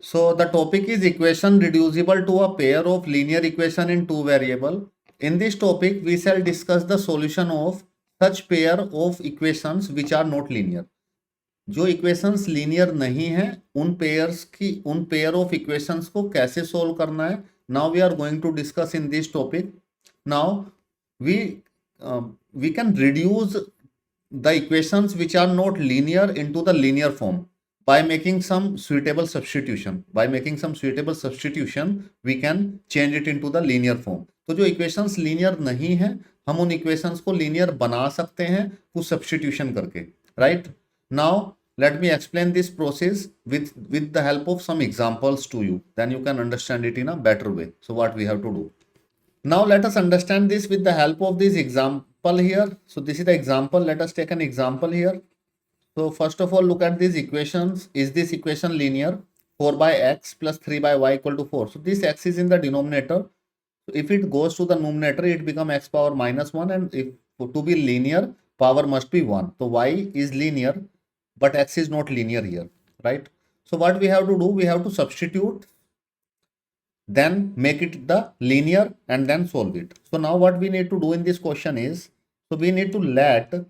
So the topic is equation reducible to a pair of linear equation in two variable. In this topic, we shall discuss the solution of such pair of equations which are not linear. जो equations linear नहीं है उन pair of equations को कैसे solve करना है. Now we are going to discuss in this topic. Now we we can reduce the equations which are not linear into the linear form by making some suitable substitution. By making some suitable substitution we can change it into the linear form. तो जो equations linear नहीं है हम उन equations को linear बना सकते हैं कुछ substitution करके. Right? Now let me explain this process with the help of some examples to you. Then you can understand it in a better way. So what we have to do? Now let us understand this with the help of this example here. So this is the example. Let us take an example here. So first of all, look at these equations. Is this equation linear? 4 by x plus 3 by y equal to 4. So this x is in the denominator. So if it goes to the numerator, it becomes x power minus 1. And if to be linear, power must be 1. So y is linear, but x is not linear here, right? So what we have to do, we have to substitute, then make it the linear and then solve it. So now what we need to do in this question is, so we need to let,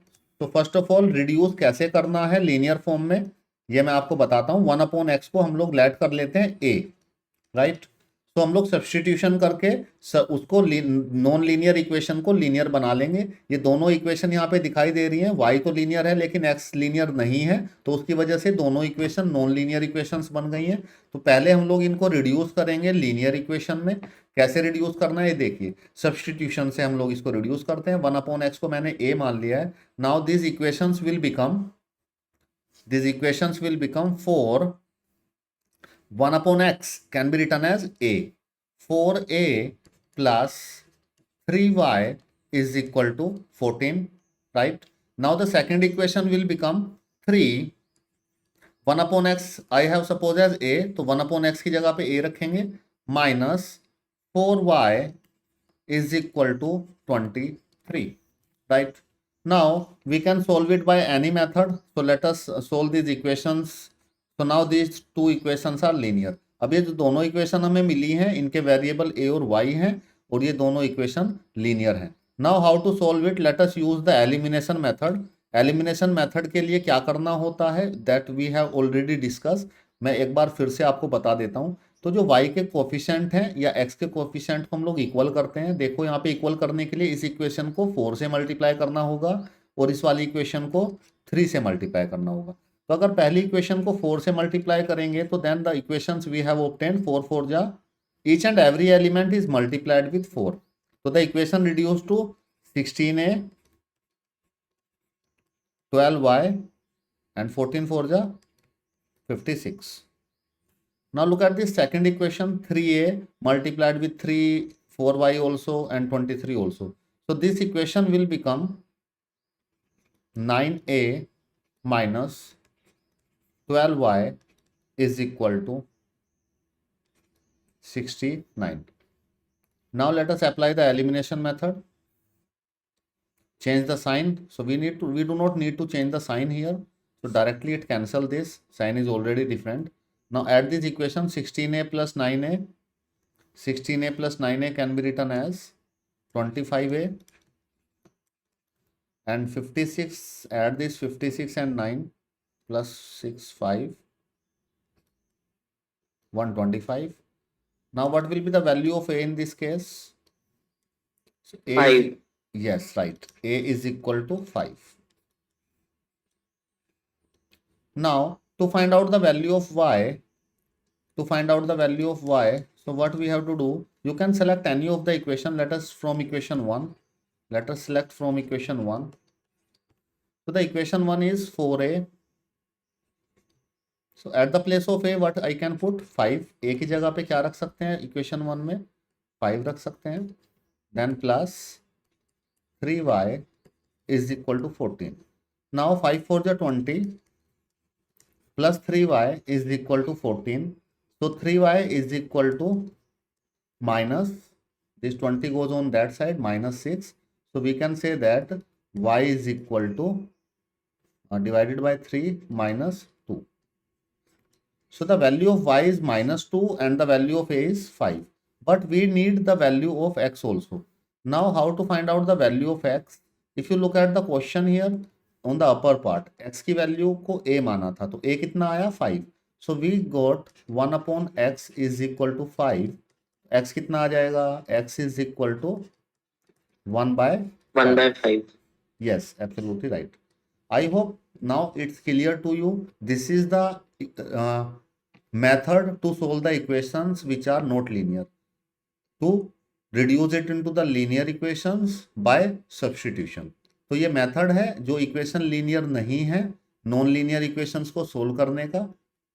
तो first of all reduce कैसे करना है linear form में ये मैं आपको बताता हूँ. 1/x को हम लोग लेट कर लेते हैं a, राइट. तो हम लोग सब्सटीट्यूशन करके उसको नॉन लीनियर इक्वेशन को लीनियर बना लेंगे. ये दोनों इक्वेशन यहाँ पे दिखाई दे रही हैं. y तो लीनियर है लेकिन x लीनियर नहीं है, तो उसकी वजह से दोनों इक्वेशन नॉन लीनियर इक्वेशंस बन गई हैं. तो पहले हम लोग इनको रिड्यूस करेंगे लीनियर इक्वेशन में. कैसे रिड्यूस करना है ये देखिए. सब्सटीट्यूशन से हम लोग इसको रिड्यूस करते हैं. 1/x को मैंने a मान लिया है. Now this equations will become 4. 1/x can be written as a. 4a plus 3y is equal to 14, right? Now the second equation will become 3. 1/x I have suppose as a, तो 1/x की जगह पे a रखेंगे, minus 4y is equal to 23, right? Now we can solve it by any method. So let us solve these equations. So now these two equations are linear. अब ये जो दोनों equation हमें मिली हैं इनके वेरिएबल a और y हैं और ये दोनों इक्वेशन लीनियर हैं. Now how to solve it, let us use the elimination method. Elimination method के लिए क्या करना होता है that we have already discuss. मैं एक बार फिर से आपको बता देता हूँ. तो जो y के कोफिशिएंट हैं या x के कोफिशिएंट को हम लोग इक्वल करते हैं. देखो यहाँ पे इक्वल करने के लिए इस इक्वेशन को 4 से मल्टीप्लाई करना होगा और इस वाली इक्वेशन को 3 से मल्टीप्लाई करना होगा. तो अगर पहली इक्वेशन को 4 से मल्टीप्लाई करेंगे तो then the equations we have obtained 4 4 जा each and every element is multiplied with 4. तो the equation reduce to 16a 12y and 14 4 जा 56. Now look at this second equation, 3a multiplied with 3 4y also and 23 also. So this equation will become 9a minus 12y is equal to 69. Now let us apply the elimination method. Change the sign. So we do not need to change the sign here. So directly it cancel this. Sign is already different. Now add this equation 16a plus 9a. 16a plus 9a can be written as 25a and 56. Add this 56 and 9 plus 6 5 125. Now what will be the value of a in this case? So a 5. Yes, right. A is equal to 5. Now to find out the value of y, so what we have to do, you can select any of the equation. Let us from equation 1. Let us select from equation 1. So the equation 1 is 4a. So at the place of a what I can put 5. a की जगह पे क्या रख सकते हैं equation 1 में 5 रख सकते हैं. Then plus 3y is equal to 14. Now 5 4 जा 20 plus 3y is equal to 14. So 3y is equal to minus, this 20 goes on that side, minus 6. So we can say that y is equal to divided by 3 minus 2. So the value of y is -2 and the value of a is 5. But we need the value of x also. Now how to find out the value of x? If you look at the question here on the upper part, x की value को a माना था तो a कितना आया 5. So we got 1 upon x is equal to 5. x कितना आ जाएगा? x is equal to 1 by 1 by 5. 5. Yes, absolutely right. I hope now it's clear to you. This is the method to solve the equations which are not linear. To reduce it into the linear equations by substitution. तो ये method है जो equation linear नहीं है, non linear equations को solve करने का.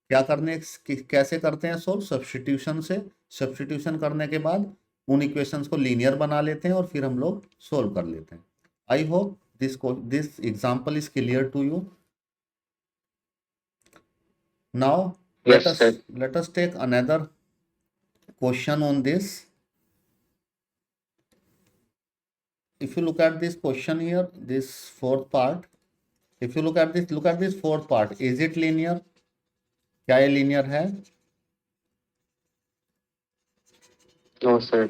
क्या करने कैसे करते हैं सोल्व? सब्स्टिट्यूशन से. सब्स्टिट्यूशन करने के बाद उन इक्वेशंस को लीनियर बना लेते हैं और फिर हम लोग सोल्व कर लेते हैं. I hope this example is clear to you. Now Yes, sir. let us take another question on this. If you look at this question here, this fourth part, if you look at this fourth part, is it linear? क्या ये linear है? No, sir.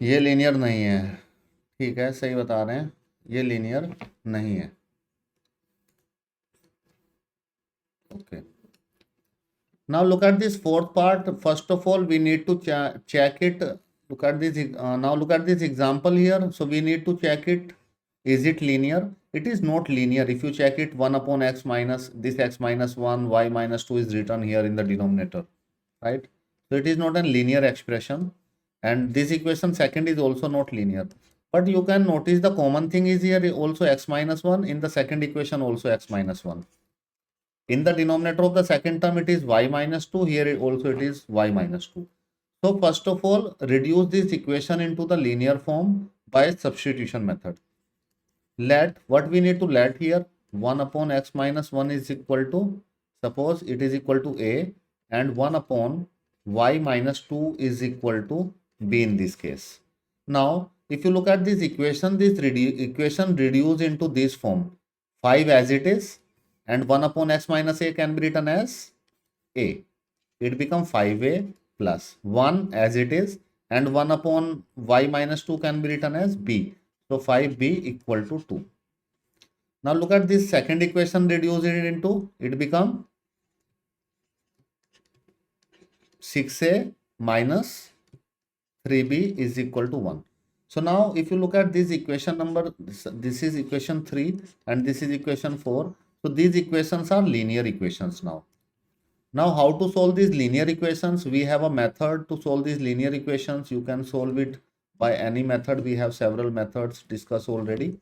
ये linear नहीं है. ठीक है, सही बता रहे हैं, ये linear नहीं है. Okay. Now look at this fourth part. First of all, we need to check it. Look at this. Now look at this example here. So we need to check it. Is it linear? It is not linear. If you check it, 1 upon x minus this x minus 1, y minus 2 is written here in the denominator, right? So it is not a linear expression. And this equation second is also not linear. But you can notice the common thing is here also x minus 1. In the second equation also x minus 1. In the denominator of the second term, it is y minus 2. Here also it is y minus 2. So first of all, reduce this equation into the linear form by substitution method. Let, what we need to let here, 1 upon x minus 1 is equal to, suppose it is equal to a, and 1 upon y minus 2 is equal to b in this case. Now, if you look at this equation, equation reduce into this form, 5 as it is, and 1 upon x minus a can be written as a. It becomes 5a plus 1 as it is, and 1 upon y minus 2 can be written as b. So 5b equal to 2. Now look at this second equation, reduce it into, it become 6a minus 3b is equal to 1. So now if you look at this equation number, this is equation 3 and this is equation 4. So these equations are linear equations now. Now how to solve these linear equations? We have a method to solve these linear equations. You can solve it by any method. We have several methods discussed already.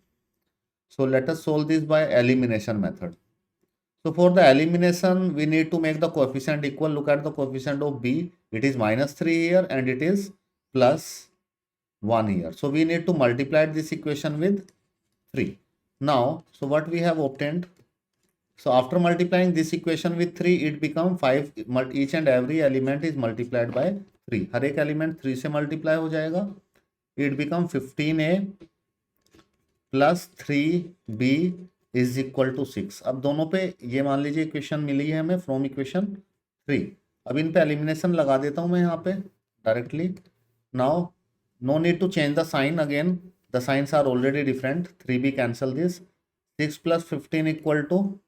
So let us solve this by elimination method. So for the elimination, we need to make the coefficient equal. Look at the coefficient of b. It is minus 3 here and it is plus 1 here. So we need to multiply this equation with 3. Now, so what we have obtained? So after multiplying this equation with 3, it becomes 5. Each and every element is multiplied by 3. हर एक element 3 से multiply हो जाएगा. It becomes 15a plus 3b is equal to 6. अब दोनों पे ये मान लीजिए इक्वेशन मिली है हमें फ्रॉम इक्वेशन 3. अब इन पे एलिमिनेशन लगा देता हूँ मैं यहाँ पे directly. Now no need to change the sign again. The signs are already different. 3b cancel this. 6 plus 15 equal to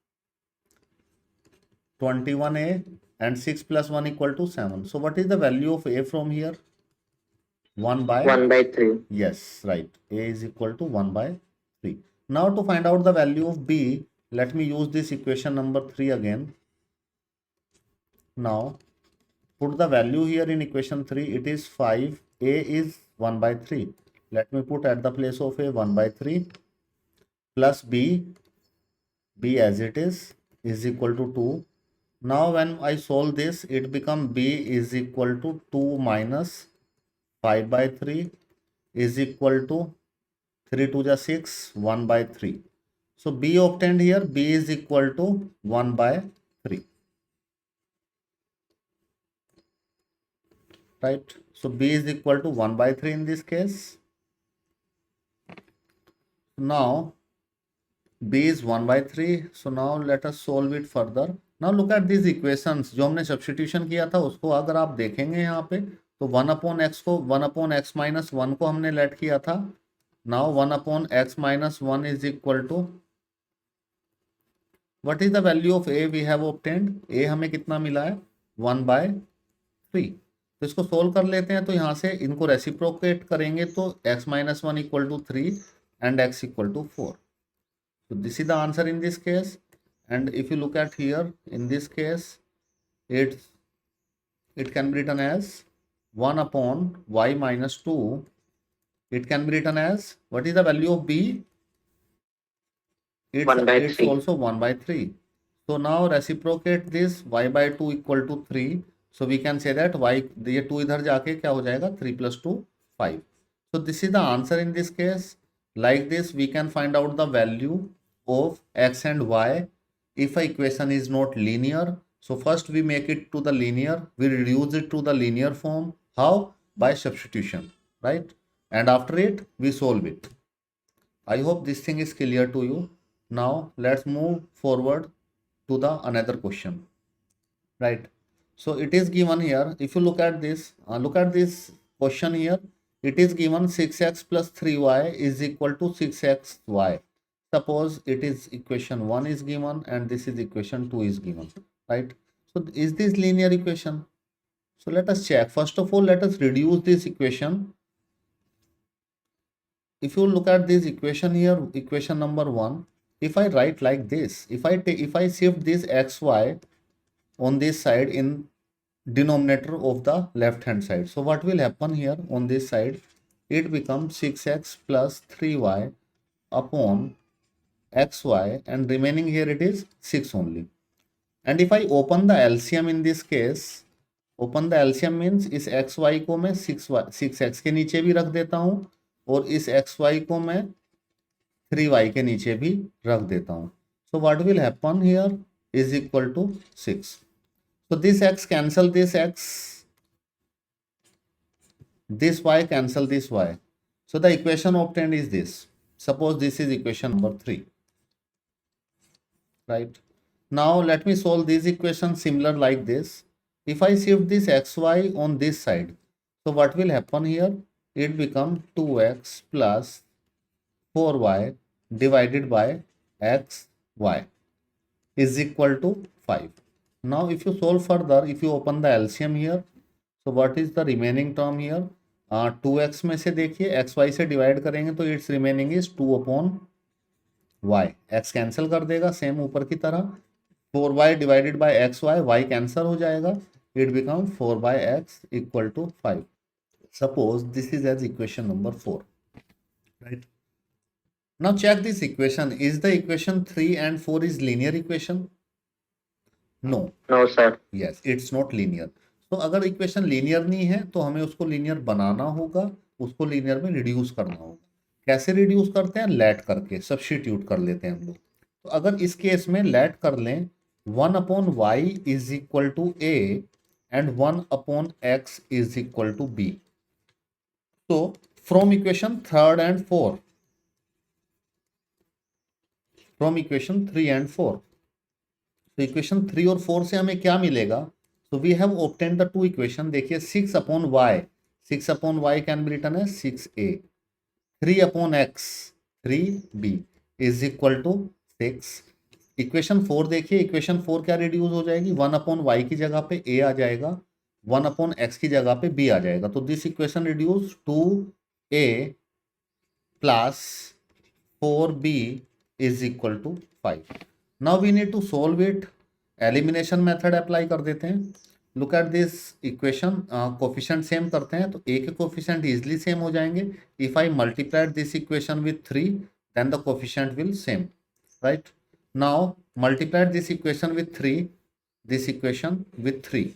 21a and 6 plus 1 equal to 7. So what is the value of a from here? 1 by 3. Yes, right. A is equal to 1 by 3. Now to find out the value of b, let me use this equation number 3 again. Now put the value here in equation 3. It is 5. A is 1 by 3. Let me put at the place of a 1 by 3 plus b as it is equal to 2. Now when I solve this, it becomes b is equal to 2 minus 5 by 3 is equal to 3 to the 6, 1 by 3. So b obtained here, b is equal to 1 by 3. Right? So b is equal to 1 by 3 in this case. Now b is 1 by 3. So now let us solve it further. Now look at this equations, जो हमने substitution किया था उसको अगर आप देखेंगे यहाँ पे तो 1/x को 1/x माइनस 1 को हमने लेट किया था. Now 1/x minus 1 is equal to what is the value of a we have obtained. a हमें कितना मिला है 1/3. तो इसको सोल्व कर लेते हैं. तो यहाँ से इनको रेसिप्रोकेट करेंगे तो x minus 1 equal to 3 and x equal to 4. So this is the answer in this case. And if you look at here, in this case, it can be written as 1 upon y minus 2. It can be written as, what is the value of b? 1 by It's 3. also 1/3. So now reciprocate this y by 2 equal to 3. So we can say that y, ये 2 इधर जाके क्या हो जाएगा 3 plus 2 5. So this is the answer in this case. Like this we can find out the value of x and y if a equation is not linear. So first we make it to the linear, we reduce it to the linear form. How? By substitution, right? And after it we solve it. I hope this thing is clear to you. Now let's move forward to the another question, right? So it is given here, if you look at this question here, it is given 6x plus 3y is equal to 6xy. Suppose it is equation 1 is given and this is equation 2 is given, right? So is this linear equation? So let us check. First of all, let us reduce this equation. If you look at this equation here, equation number 1, if I write like this, if I shift this xy on this side in denominator of the left hand side, so what will happen here on this side, it becomes 6x plus 3y upon xy, and remaining here it is 6 only. And if I open the LCM in this case, open the LCM means इस xy को मैं 6x के नीचे भी रख देता हूँ और इस xy को मैं 3y के नीचे भी रख देता हूँ. So what will happen here is equal to 6. So this x cancel this x, this y cancel this y. So the equation obtained is this. Suppose this is equation number 3, right? Now let me solve this equation similar like this. If I shift this xy on this side, so what will happen here? It becomes 2x plus 4y divided by xy is equal to 5. Now if you solve further, if you open the LCM here, so what is the remaining term here? 2x में से देखिए xy से divide करेंगे तो it's remaining is 2 upon y. x cancel कर देगा same ऊपर की तरह. 4y divided by xy, y cancel हो जाएगा. It becomes 4/x equal to 5. Suppose this is as equation number 4, right? Now check this equation. Is the equation 3 and 4 is linear equation? No. No, sir. Yes, it's not linear. तो अगर equation linear नहीं है तो हमें उसको linear बनाना होगा, उसको linear में रिड्यूस करना होगा. कैसे रिड्यूस करते हैं? लेट करके, सब्स्टिट्यूट कर लेते हैं हम लोग. तो अगर इस केस में लेट कर लें 1 upon y is equal to a and 1 upon x is equal to b. So from equation 3 and 4, from equation 3 and 4, so equation 3 और 4 से हमें क्या मिलेगा? So we have obtained the two equation. देखिए 6 upon y can be written as 6a, 3 upon x 3b is equal to 6. Equation 4 देखिए, equation 4 क्या reduce हो जाएगी? 1 अपॉन वाई की जगह पे a आ जाएगा, 1 अपॉन x की जगह पे b आ जाएगा. तो this equation reduce 2a plus 4b is equal to 5. Now we need to solve it. Elimination method apply कर देते हैं. Look at this equation. Coefficient same करते हैं तो a के कोफिशिएंट इजिली सेम हो जाएंगे. If I multiplied this equation with 3 then the coefficient will same, right? Now multiply this equation with 3, this equation with 3.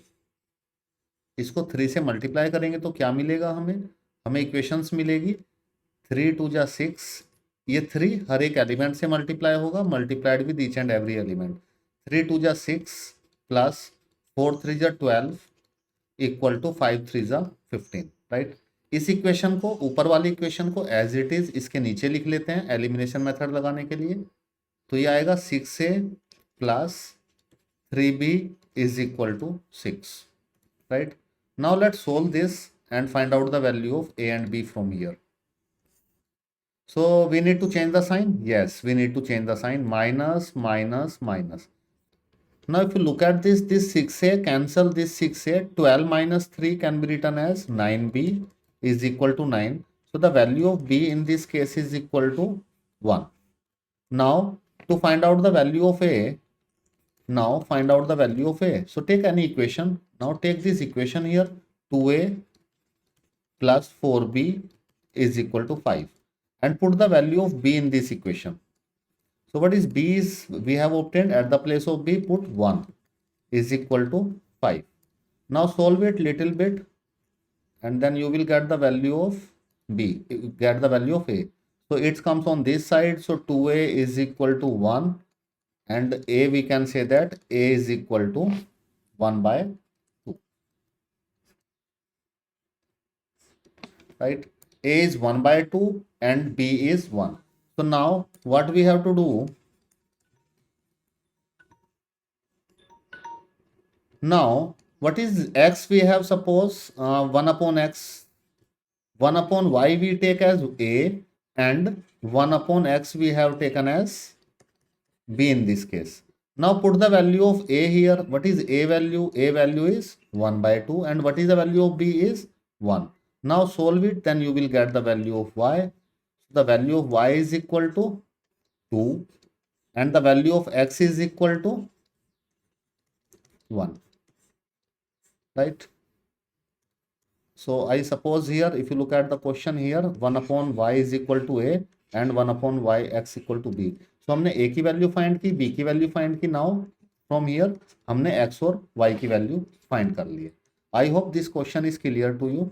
इसको 3 से मल्टीप्लाई करेंगे तो क्या मिलेगा हमें इक्वेशंस मिलेगी 3 2 जा 6. ये 3 हर एक एलिमेंट से मल्टीप्लाई होगा, multiplied with each and every element. 3 2 जा 6 प्लस 4 3 जा 12 इक्वल टू 5 3 जा 15, राइट? इस इक्वेशन को, ऊपर वाली इक्वेशन को एज इट इज इसके नीचे लिख लेते हैं एलिमिनेशन मेथड लगाने के लिए. तो ये आएगा 6a plus 3b is equal to 6, right? Now let's solve this and find out the value of a and b from here. So we need to change the sign. Yes, we need to change the sign. Minus, minus, minus. Now if you look at this 6a cancel this 6a. 12 minus 3 can be written as 9b is equal to 9. So the value of b in this case is equal to 1. Now to find out the value of a, so take any equation. Now take this equation here. 2a plus 4b is equal to 5 and put the value of b in this equation. So what is b is we have obtained. At the place of b put 1 is equal to 5. Now solve it little bit and then you will get the value of b, get the value of a. So it comes on this side. So 2a is equal to 1 and a we can say that a is equal to 1 by 2, right? A is 1 by 2 and b is 1. So now what we have to do? Now what is x we have? Suppose 1 upon x, 1 upon y we take as a and 1 upon x we have taken as b in this case. Now put the value of a here. What is a value? A value is 1 by 2 and what is the value of b is 1. Now solve it, then you will get the value of y. The value of y is equal to 2 and the value of x is equal to 1, right? So I suppose here if you look at the question here 1 upon y is equal to a and 1 upon y x equal to b. So हमने a की value find की, b की value find की. Now from here हमने x और y की value find कर ली है. I hope this question is clear to you.